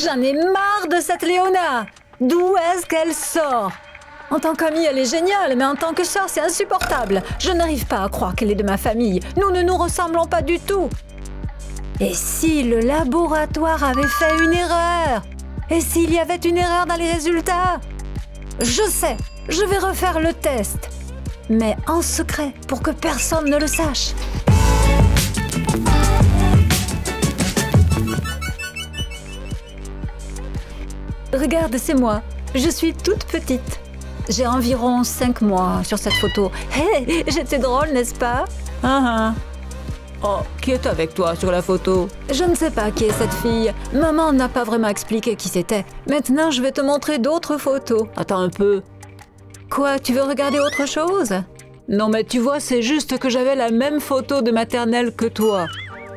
J'en ai marre de cette Léona. D'où est-ce qu'elle sort? En tant qu'amie, elle est géniale, mais en tant que sœur, c'est insupportable. Je n'arrive pas à croire qu'elle est de ma famille. Nous ne nous ressemblons pas du tout. Et si le laboratoire avait fait une erreur? Et s'il y avait une erreur dans les résultats? Je sais, je vais refaire le test. Mais en secret, pour que personne ne le sache. Regarde, c'est moi. Je suis toute petite. J'ai environ 5 mois sur cette photo. Hé, j'étais drôle, n'est-ce pas? Oh, qui est avec toi sur la photo? Je ne sais pas qui est cette fille. Maman n'a pas vraiment expliqué qui c'était. Maintenant, je vais te montrer d'autres photos. Attends un peu. Quoi, tu veux regarder autre chose? Non, mais tu vois, c'est juste que j'avais la même photo de maternelle que toi.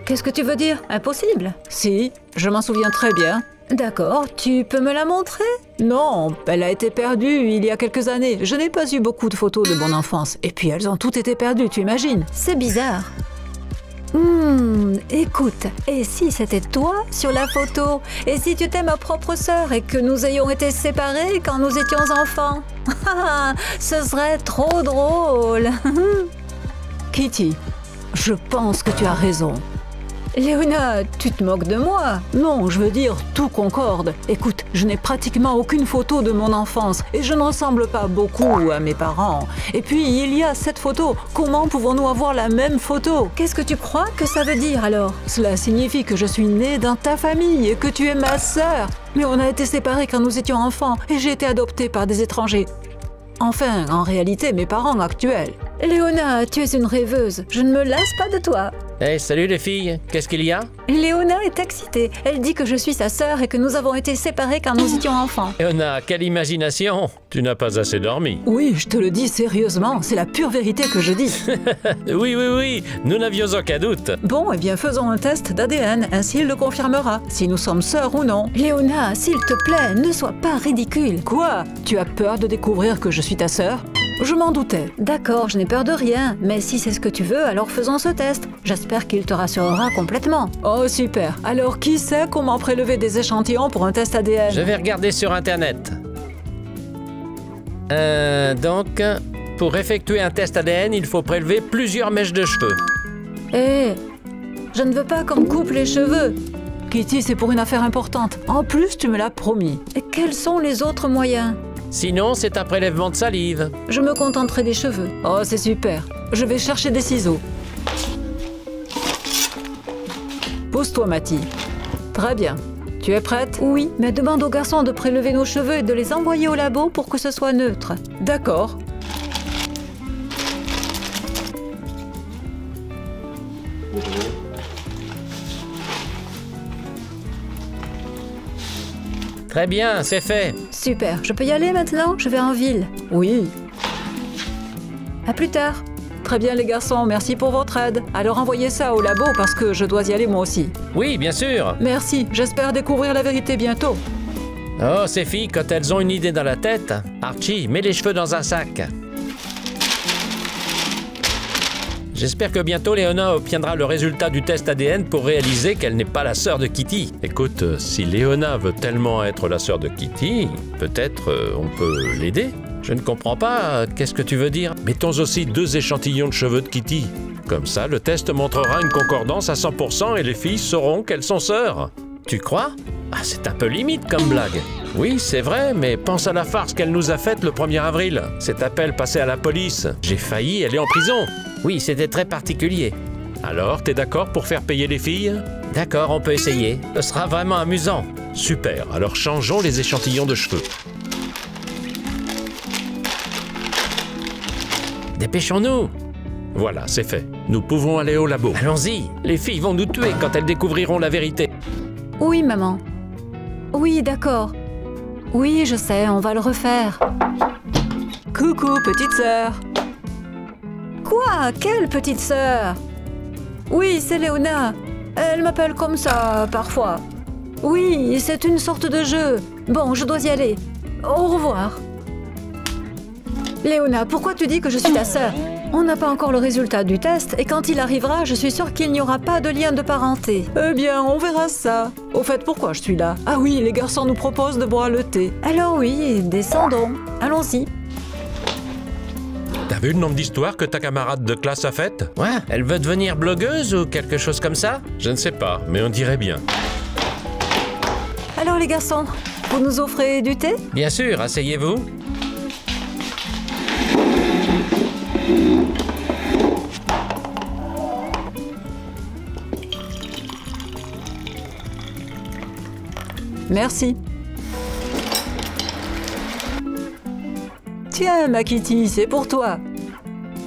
Qu'est-ce que tu veux dire? Impossible? Si, je m'en souviens très bien. D'accord, tu peux me la montrer? Non, elle a été perdue il y a quelques années. Je n'ai pas eu beaucoup de photos de mon enfance. Et puis elles ont toutes été perdues, tu imagines? C'est bizarre. Écoute, et si c'était toi sur la photo? Et si tu étais ma propre sœur et que nous ayons été séparés quand nous étions enfants? Ce serait trop drôle. Kitty, je pense que tu as raison. Léona, tu te moques de moi? Non, je veux dire, tout concorde. Écoute, je n'ai pratiquement aucune photo de mon enfance et je ne ressemble pas beaucoup à mes parents. Et puis, il y a cette photo. Comment pouvons-nous avoir la même photo? Qu'est-ce que tu crois que ça veut dire alors? Cela signifie que je suis née dans ta famille et que tu es ma sœur. Mais on a été séparés quand nous étions enfants et j'ai été adoptée par des étrangers. Enfin, en réalité, mes parents actuels. Léona, tu es une rêveuse. Je ne me lasse pas de toi. Hey, salut les filles, qu'est-ce qu'il y a? Léona est excitée. Elle dit que je suis sa sœur et que nous avons été séparés quand nous étions enfants. Léona, quelle imagination! Tu n'as pas assez dormi. Oui, je te le dis sérieusement, c'est la pure vérité que je dis. Oui, nous n'avions aucun doute. Bon, eh bien faisons un test d'ADN, ainsi il le confirmera, si nous sommes sœurs ou non. Léona, s'il te plaît, ne sois pas ridicule. Quoi? Tu as peur de découvrir que je suis ta sœur? Je m'en doutais. D'accord, je n'ai peur de rien, mais si c'est ce que tu veux, alors faisons ce test. J'espère qu'il te rassurera complètement. Oh, super. Alors, qui sait comment prélever des échantillons pour un test ADN? Je vais regarder sur Internet. Donc, pour effectuer un test ADN, il faut prélever plusieurs mèches de cheveux. Hé, je ne veux pas qu'on me coupe les cheveux. Kitty, c'est pour une affaire importante. En plus, tu me l'as promis. Et quels sont les autres moyens? Sinon, c'est un prélèvement de salive. Je me contenterai des cheveux. Oh, c'est super. Je vais chercher des ciseaux. Pose-toi, Mathie. Très bien. Tu es prête? Oui, mais demande aux garçons de prélever nos cheveux et de les envoyer au labo pour que ce soit neutre. D'accord. Très bien, c'est fait. Super. Je peux y aller maintenant? Je vais en ville. Oui. À plus tard. Très bien les garçons, merci pour votre aide. Alors envoyez ça au labo parce que je dois y aller moi aussi. Oui, bien sûr. Merci, j'espère découvrir la vérité bientôt. Oh, ces filles, quand elles ont une idée dans la tête, Archie, mets les cheveux dans un sac. J'espère que bientôt Léona obtiendra le résultat du test ADN pour réaliser qu'elle n'est pas la sœur de Kitty. Écoute, si Léona veut tellement être la sœur de Kitty, peut-être on peut l'aider. Je ne comprends pas, qu'est-ce que tu veux dire? Mettons aussi 2 échantillons de cheveux de Kitty. Comme ça, le test montrera une concordance à 100% et les filles sauront qu'elles sont sœurs. Tu crois? Ah, c'est un peu limite comme blague. Oui, c'est vrai, mais pense à la farce qu'elle nous a faite le 1er avril. Cet appel passé à la police. J'ai failli aller en prison. Oui, c'était très particulier. Alors, t'es d'accord pour faire payer les filles? D'accord, on peut essayer. Ce sera vraiment amusant. Super, alors changeons les échantillons de cheveux. Dépêchons-nous! Voilà, c'est fait. Nous pouvons aller au labo. Allons-y! Les filles vont nous tuer quand elles découvriront la vérité. Oui, maman. Oui, d'accord. Oui, je sais, on va le refaire. Coucou, petite sœur. Quoi? Quelle petite sœur? Oui, c'est Léona. Elle m'appelle comme ça, parfois. Oui, c'est une sorte de jeu. Bon, je dois y aller. Au revoir. Léona, pourquoi tu dis que je suis ta sœur? On n'a pas encore le résultat du test et quand il arrivera, je suis sûre qu'il n'y aura pas de lien de parenté. Eh bien, on verra ça. Au fait, pourquoi je suis là? Ah oui, les garçons nous proposent de boire le thé. Alors oui, descendons. Allons-y. T'as vu le nombre d'histoires que ta camarade de classe a faites? Ouais, elle veut devenir blogueuse ou quelque chose comme ça? Je ne sais pas, mais on dirait bien. Alors les garçons, vous nous offrez du thé? Bien sûr, asseyez-vous. Merci. Tiens, ma Kitty, c'est pour toi.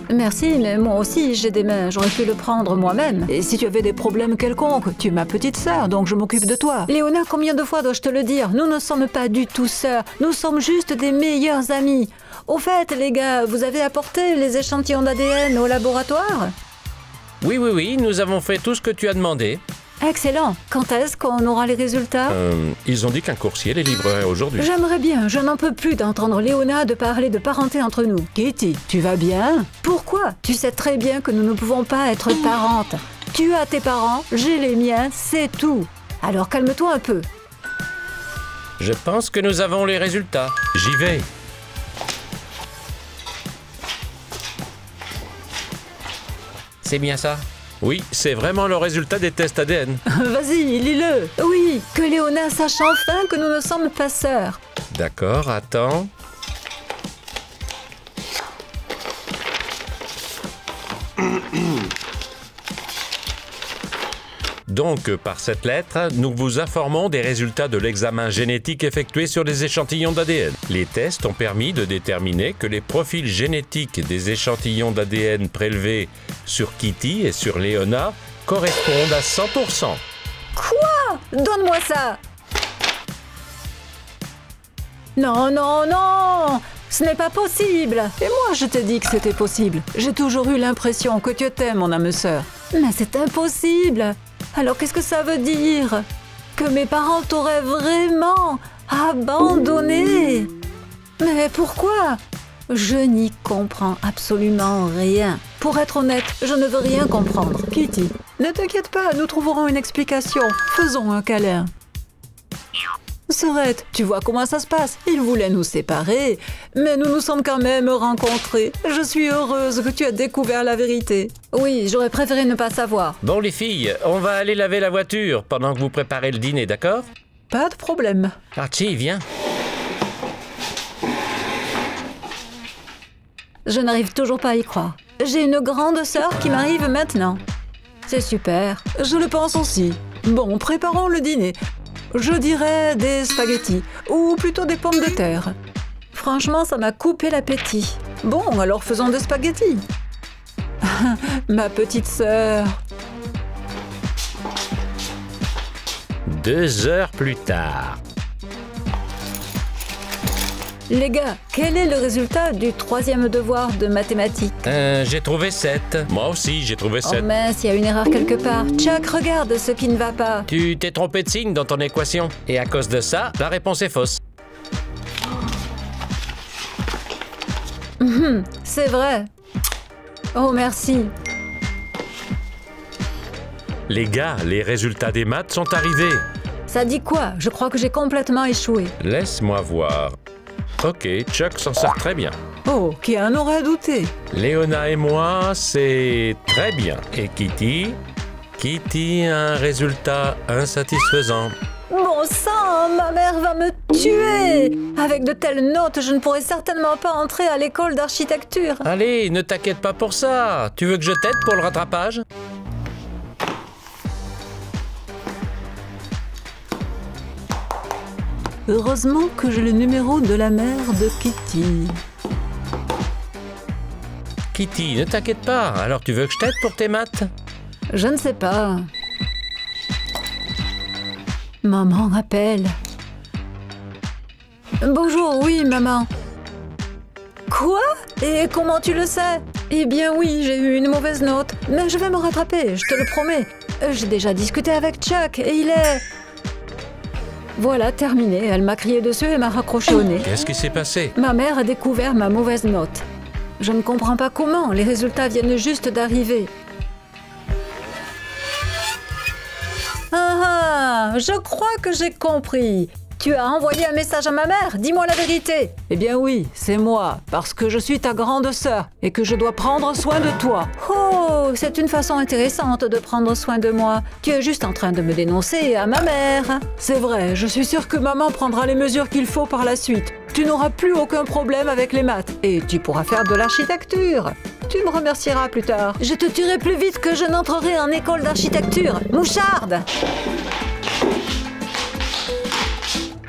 Merci, mais moi aussi j'ai des mains, j'aurais pu le prendre moi-même. Et si tu avais des problèmes quelconques, tu es ma petite sœur, donc je m'occupe de toi. Léona, combien de fois dois-je te le dire? Nous ne sommes pas du tout sœurs, nous sommes juste des meilleurs amis. Au fait, les gars, vous avez apporté les échantillons d'ADN au laboratoire? Oui, nous avons fait tout ce que tu as demandé. Excellent. Quand est-ce qu'on aura les résultats? Ils ont dit qu'un coursier les livrerait aujourd'hui. J'aimerais bien, je n'en peux plus d'entendre Léona de parler de parenté entre nous. Kitty, tu vas bien? Pourquoi? Tu sais très bien que nous ne pouvons pas être parentes. Tu as tes parents, j'ai les miens, c'est tout. Alors calme-toi un peu. Je pense que nous avons les résultats. J'y vais. C'est bien ça? Oui, c'est vraiment le résultat des tests ADN. Vas-y, lis-le. Oui, que Léona sache enfin que nous ne sommes pas sœurs. D'accord, attends. Donc, par cette lettre, nous vous informons des résultats de l'examen génétique effectué sur les échantillons d'ADN. Les tests ont permis de déterminer que les profils génétiques des échantillons d'ADN prélevés sur Kitty et sur Léona correspondent à 100%. Quoi? Donne-moi ça! Non, non, non! Ce n'est pas possible! Et moi, je t'ai dit que c'était possible. J'ai toujours eu l'impression que tu t'aimes, mon âme sœur. Mais c'est impossible! Alors qu'est-ce que ça veut dire? Que mes parents t'auraient vraiment abandonné? Mais pourquoi? Je n'y comprends absolument rien. Pour être honnête, je ne veux rien comprendre. Kitty, ne t'inquiète pas, nous trouverons une explication. Faisons un câlin. Sœurette, tu vois comment ça se passe. Ils voulaient nous séparer, mais nous nous sommes quand même rencontrés. Je suis heureuse que tu aies découvert la vérité. Oui, j'aurais préféré ne pas savoir. Bon les filles, on va aller laver la voiture pendant que vous préparez le dîner, d'accord? Pas de problème. Archie, viens. Je n'arrive toujours pas à y croire. J'ai une grande sœur qui m'arrive maintenant. C'est super. Je le pense aussi. Bon, préparons le dîner. Je dirais des spaghettis, ou plutôt des pommes de terre. Franchement, ça m'a coupé l'appétit. Bon, alors faisons des spaghettis. Ma petite sœur. 2 heures plus tard. Les gars, quel est le résultat du 3e devoir de mathématiques? J'ai trouvé 7. Moi aussi, j'ai trouvé 7. Oh mince, il y a une erreur quelque part. Chuck, regarde ce qui ne va pas. Tu t'es trompé de signe dans ton équation. Et à cause de ça, la réponse est fausse. C'est vrai. Oh, merci. Les gars, les résultats des maths sont arrivés. Ça dit quoi? Je crois que j'ai complètement échoué. Laisse-moi voir. Ok, Chuck s'en sort très bien. Oh, qui en aurait douté? Léona et moi, c'est très bien. Et Kitty? Kitty a un résultat insatisfaisant. Bon sang, ma mère va me tuer! Avec de telles notes, je ne pourrai certainement pas entrer à l'école d'architecture. Allez, ne t'inquiète pas pour ça. Tu veux que je t'aide pour le rattrapage? Heureusement que j'ai le numéro de la mère de Kitty. Kitty, ne t'inquiète pas. Alors tu veux que je t'aide pour tes maths? Je ne sais pas. Maman appelle. Bonjour, oui, maman. Quoi? Et comment tu le sais? Eh bien oui, j'ai eu une mauvaise note. Mais je vais me rattraper, je te le promets. J'ai déjà discuté avec Chuck et il est... Voilà, terminé. Elle m'a crié dessus et m'a raccroché au nez. Qu'est-ce qui s'est passé? Ma mère a découvert ma mauvaise note. Je ne comprends pas comment. Les résultats viennent juste d'arriver. Ah, je crois que j'ai compris. Tu as envoyé un message à ma mère? Dis-moi la vérité. Eh bien oui, c'est moi, parce que je suis ta grande sœur et que je dois prendre soin de toi. Oh, c'est une façon intéressante de prendre soin de moi. Tu es juste en train de me dénoncer à ma mère. C'est vrai, je suis sûre que maman prendra les mesures qu'il faut par la suite. Tu n'auras plus aucun problème avec les maths et tu pourras faire de l'architecture. Tu me remercieras plus tard. Je te tuerai plus vite que je n'entrerai en école d'architecture. Moucharde!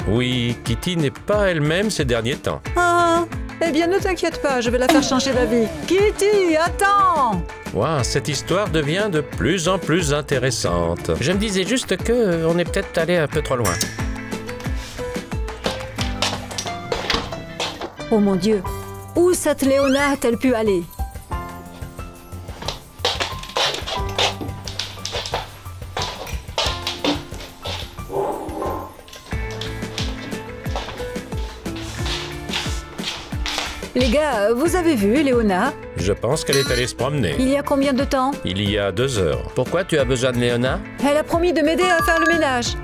Oui, Kitty n'est pas elle-même ces derniers temps. Ah, eh bien ne t'inquiète pas, je vais la faire changer d'avis. Kitty, attends! Waouh, cette histoire devient de plus en plus intéressante. Je me disais juste que on est peut-être allé un peu trop loin. Oh mon Dieu, où cette Léona a-t-elle pu aller? Les gars, vous avez vu Léona? Je pense qu'elle est allée se promener. Il y a combien de temps? Il y a 2 heures. Pourquoi tu as besoin de Léona? Elle a promis de m'aider à faire le ménage.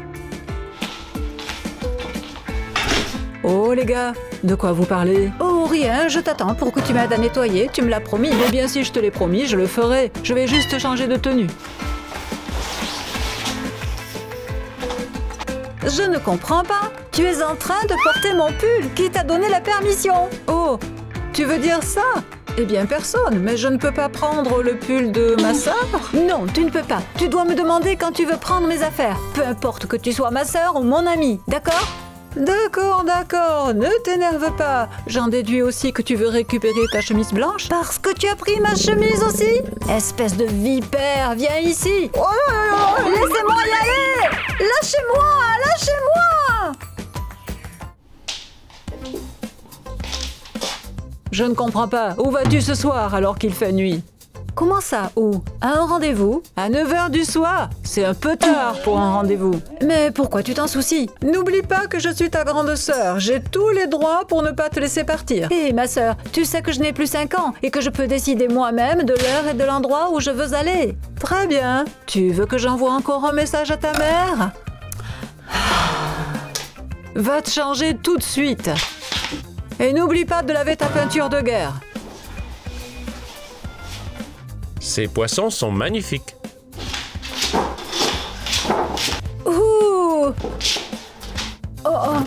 Oh les gars, de quoi vous parlez? Oh rien, je t'attends pour que tu m'aides à nettoyer, tu me l'as promis. Eh bien si je te l'ai promis, je le ferai. Je vais juste changer de tenue. Je ne comprends pas. Tu es en train de porter mon pull. Qui t'a donné la permission? Oh, tu veux dire ça? Eh bien personne, mais je ne peux pas prendre le pull de ma sœur? Non, tu ne peux pas. Tu dois me demander quand tu veux prendre mes affaires. Peu importe que tu sois ma sœur ou mon amie, d'accord? D'accord, d'accord, ne t'énerve pas. J'en déduis aussi que tu veux récupérer ta chemise blanche? Parce que tu as pris ma chemise aussi? Espèce de vipère, viens ici. Oh, laissez-moi y aller. Lâchez-moi, lâchez-moi. Je ne comprends pas. Où vas-tu ce soir alors qu'il fait nuit? Comment ça, où? À un rendez-vous? À 9 h du soir? C'est un peu tard pour un rendez-vous. Mais pourquoi tu t'en soucies? N'oublie pas que je suis ta grande sœur. J'ai tous les droits pour ne pas te laisser partir. Hé, ma sœur, tu sais que je n'ai plus 5 ans et que je peux décider moi-même de l'heure et de l'endroit où je veux aller. Très bien. Tu veux que j'envoie encore un message à ta mère? Va te changer tout de suite. Et n'oublie pas de laver ta peinture de guerre. Ces poissons sont magnifiques. Ouh! Oh,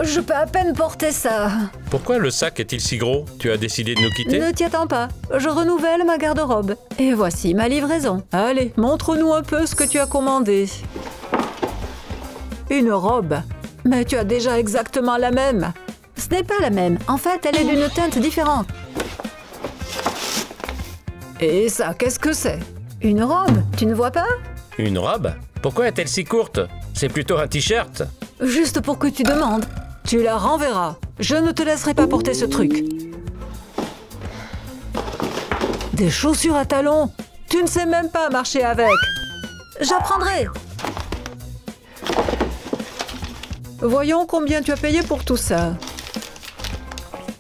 je peux à peine porter ça. Pourquoi le sac est-il si gros? Tu as décidé de nous quitter? Ne t'y attends pas, je renouvelle ma garde-robe. Et voici ma livraison. Allez, montre-nous un peu ce que tu as commandé. Une robe? Mais tu as déjà exactement la même. Ce n'est pas la même. En fait, elle est d'une teinte différente. Et ça, qu'est-ce que c'est? Une robe, tu ne vois pas? Une robe? Pourquoi est-elle si courte? C'est plutôt un t-shirt. Juste pour que tu demandes. Tu la renverras. Je ne te laisserai pas porter ce truc. Des chaussures à talons? Tu ne sais même pas marcher avec. J'apprendrai. Voyons combien tu as payé pour tout ça.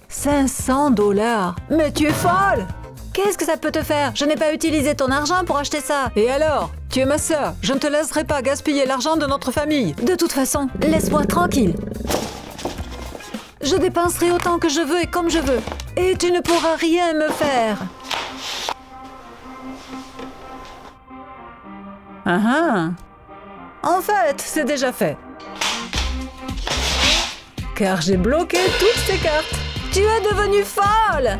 500 $. Mais tu es folle! Qu'est-ce que ça peut te faire? Je n'ai pas utilisé ton argent pour acheter ça. Et alors? Tu es ma sœur. Je ne te laisserai pas gaspiller l'argent de notre famille. De toute façon, laisse-moi tranquille. Je dépenserai autant que je veux et comme je veux. Et tu ne pourras rien me faire. En fait, c'est déjà fait. Car j'ai bloqué toutes tes cartes. Tu es devenue folle!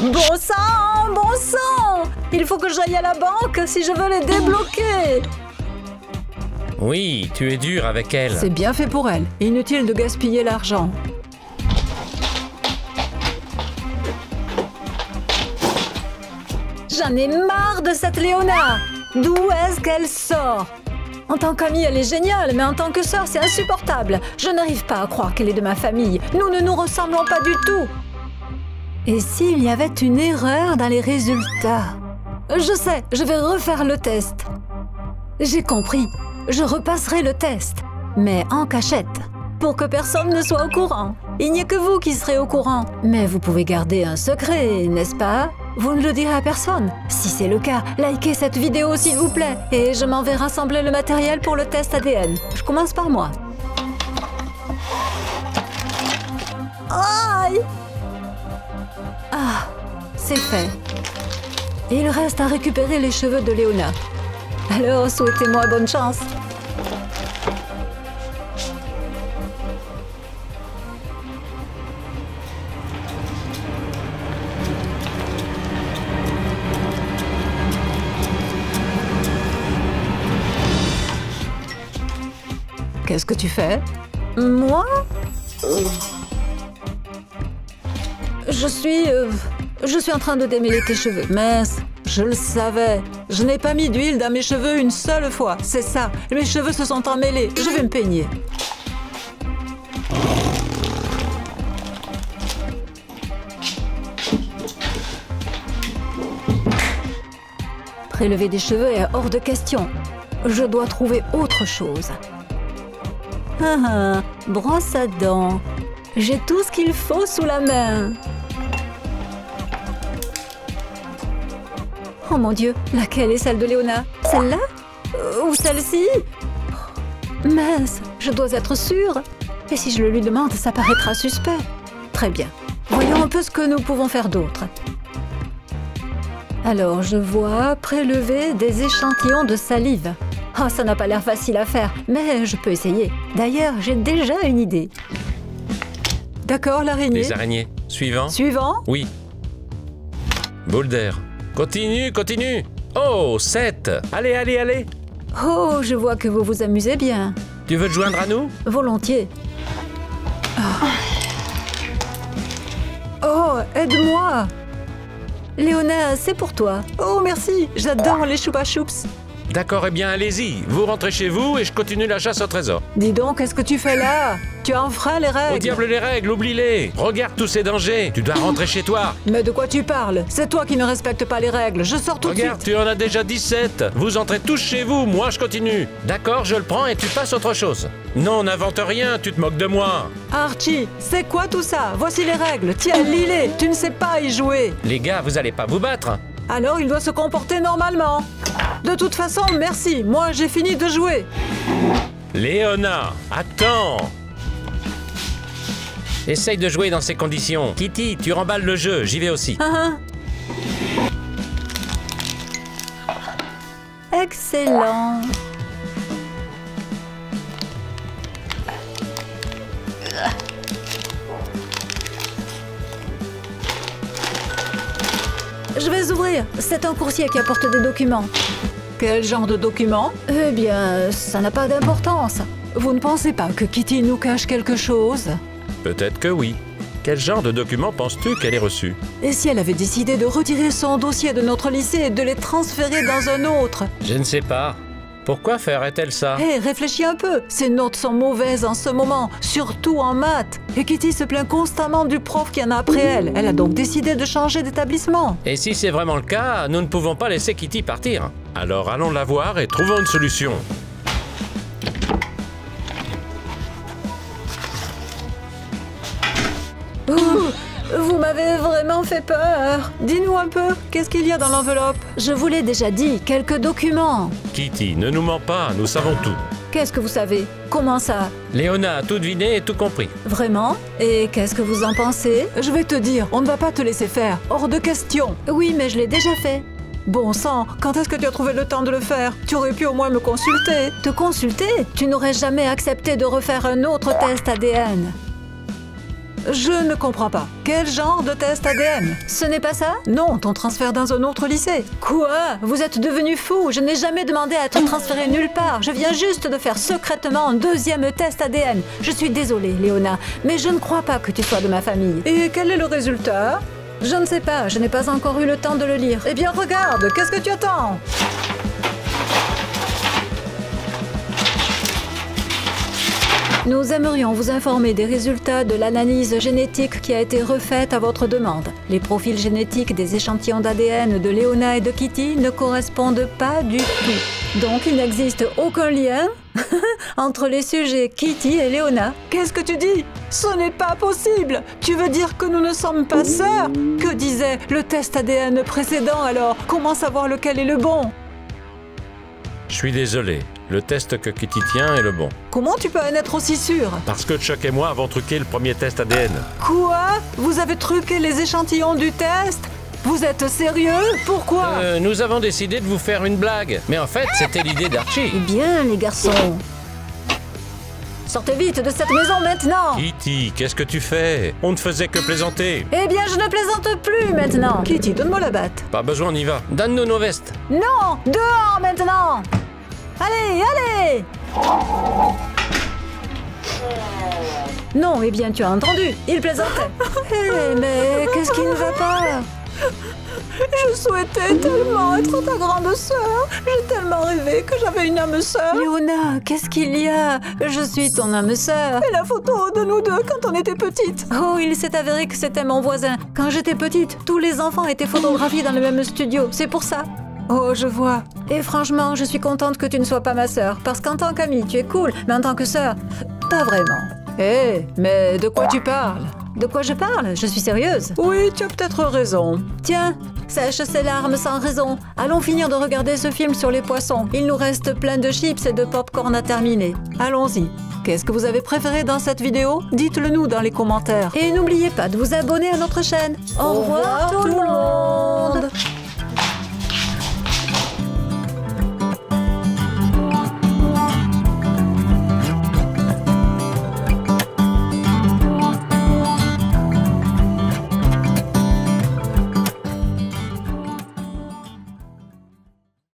Bon sang, bon sang! Il faut que j'aille à la banque si je veux les débloquer. Oui, tu es dur avec elle. C'est bien fait pour elle. Inutile de gaspiller l'argent. J'en ai marre de cette Léona. D'où est-ce qu'elle sort? En tant qu'amie, elle est géniale, mais en tant que sœur, c'est insupportable. Je n'arrive pas à croire qu'elle est de ma famille. Nous ne nous ressemblons pas du tout. Et s'il y avait une erreur dans les résultats? Je sais, je vais refaire le test. J'ai compris. Je repasserai le test, mais en cachette. pour que personne ne soit au courant. Il n'y a que vous qui serez au courant. Mais vous pouvez garder un secret, n'est-ce pas? Vous ne le direz à personne. Si c'est le cas, likez cette vidéo s'il vous plaît. Et je m'en vais rassembler le matériel pour le test ADN. Je commence par moi. Aïe! Ah, c'est fait. Il reste à récupérer les cheveux de Léona. Alors, souhaitez-moi bonne chance. Qu'est-ce que tu fais? Moi? Je suis en train de démêler tes cheveux. Mince, je le savais. Je n'ai pas mis d'huile dans mes cheveux une seule fois. C'est ça. Mes cheveux se sont emmêlés. Je vais me peigner. Prélever des cheveux est hors de question. Je dois trouver autre chose. Brosse à dents. J'ai tout ce qu'il faut sous la main. Oh mon Dieu, laquelle est celle de Léona? Celle-là? Ou celle-ci? Mince, je dois être sûre. Et si je le lui demande, ça paraîtra suspect. Très bien. Voyons un peu ce que nous pouvons faire d'autre. Alors, je vois prélever des échantillons de salive. Oh, ça n'a pas l'air facile à faire, mais je peux essayer. D'ailleurs, j'ai déjà une idée. D'accord, l'araignée. Les araignées. Suivant. Suivant? Oui. Boule d'air. Continue, continue. Oh, 7. Allez, allez, allez. Oh, je vois que vous vous amusez bien. Tu veux te joindre à nous? Volontiers. Oh, aide-moi! Léona, c'est pour toi. Oh, merci! J'adore les choupa choups. D'accord, eh bien, allez-y. Vous rentrez chez vous et je continue la chasse au trésor. Dis donc, qu'est-ce que tu fais là? Tu as enfreint les Au règles. diable les règles, oublie-les. Regarde tous ces dangers. Tu dois rentrer chez toi. Mais de quoi tu parles? C'est toi qui ne respectes pas les règles. Je sors tout de Regarde, suite. tu en as déjà 17. Vous entrez tous chez vous, moi je continue. D'accord, je le prends et tu passes autre chose. Non, n'invente rien, tu te moques de moi. Archie, c'est quoi tout ça? Voici les règles. Tiens, lis-les. Tu ne sais pas y jouer. Les gars, vous allez pas vous battre. Alors il doit se comporter normalement. De toute façon, merci. Moi, j'ai fini de jouer. Léona, attends. Essaye de jouer dans ces conditions. Kitty, tu remballes le jeu, j'y vais aussi. Excellent. Je vais ouvrir. C'est un coursier qui apporte des documents. Quel genre de document? Eh bien, ça n'a pas d'importance. Vous ne pensez pas que Kitty nous cache quelque chose? Peut-être que oui. Quel genre de documents penses-tu qu'elle ait reçu? Et si elle avait décidé de retirer son dossier de notre lycée et de les transférer dans un autre? Je ne sais pas. Pourquoi ferait-elle ça? Hé, réfléchis un peu. Ses notes sont mauvaises en ce moment, surtout en maths. Et Kitty se plaint constamment du prof qui en a après elle. Elle a donc décidé de changer d'établissement. Et si c'est vraiment le cas, nous ne pouvons pas laisser Kitty partir. Alors allons la voir et trouvons une solution. Vous m'avez vraiment fait peur. Dis-nous un peu, qu'est-ce qu'il y a dans l'enveloppe? Je vous l'ai déjà dit, quelques documents. Kitty, ne nous mens pas, nous savons tout. Qu'est-ce que vous savez? Comment ça? Léona a tout deviné et tout compris. Vraiment? Et qu'est-ce que vous en pensez? Je vais te dire, on ne va pas te laisser faire. Hors de question. Oui, mais je l'ai déjà fait. Bon sang, quand est-ce que tu as trouvé le temps de le faire? Tu aurais pu au moins me consulter. Te consulter? Tu n'aurais jamais accepté de refaire un autre test ADN. Je ne comprends pas. Quel genre de test ADN? Ce n'est pas ça? Non, ton transfert dans un autre lycée. Quoi? Vous êtes devenu fou. Je n'ai jamais demandé à être transféré nulle part. Je viens juste de faire secrètement un deuxième test ADN. Je suis désolée, Léona, mais je ne crois pas que tu sois de ma famille. Et quel est le résultat? Je ne sais pas, je n'ai pas encore eu le temps de le lire. Eh bien, regarde, qu'est-ce que tu attends? Nous aimerions vous informer des résultats de l'analyse génétique qui a été refaite à votre demande. Les profils génétiques des échantillons d'ADN de Léona et de Kitty ne correspondent pas du tout. Donc il n'existe aucun lien Entre les sujets Kitty et Léona. Qu'est-ce que tu dis? Ce n'est pas possible! Tu veux dire que nous ne sommes pas sœurs? Que disait le test ADN précédent alors? Comment savoir lequel est le bon? Je suis désolé, le test que Kitty tient est le bon. Comment tu peux en être aussi sûr? Parce que Chuck et moi avons truqué le premier test ADN. Quoi? Vous avez truqué les échantillons du test? Vous êtes sérieux? Pourquoi? Nous avons décidé de vous faire une blague. Mais en fait, c'était l'idée d'Archie. Eh bien, les garçons, sortez vite de cette maison maintenant! Kitty, qu'est-ce que tu fais? On ne faisait que plaisanter. Eh bien, je ne plaisante plus maintenant! Kitty, donne-moi la batte. Pas besoin, on y va. Donne-nous nos vestes. Non! Dehors maintenant! Allez, allez! Non, eh bien, tu as entendu, il plaisantait. Eh, mais qu'est-ce qui ne va pas? Je souhaitais tellement être ta grande sœur. J'ai tellement rêvé que j'avais une âme sœur. Léona, qu'est-ce qu'il y a? Je suis ton âme sœur. Et la photo de nous deux quand on était petites. Oh, il s'est avéré que c'était mon voisin. Quand j'étais petite, tous les enfants étaient photographiés dans le même studio. C'est pour ça. Oh, je vois. Et franchement, je suis contente que tu ne sois pas ma sœur. Parce qu'en tant qu'amie, tu es cool. Mais en tant que sœur, pas vraiment. Hé, mais de quoi tu parles? De quoi je parle? Je suis sérieuse. Oui, tu as peut-être raison. Tiens, sèche ces larmes sans raison. Allons finir de regarder ce film sur les poissons. Il nous reste plein de chips et de pop-corn à terminer. Allons-y. Qu'est-ce que vous avez préféré dans cette vidéo? Dites-le nous dans les commentaires. Et n'oubliez pas de vous abonner à notre chaîne. Au revoir tout le monde.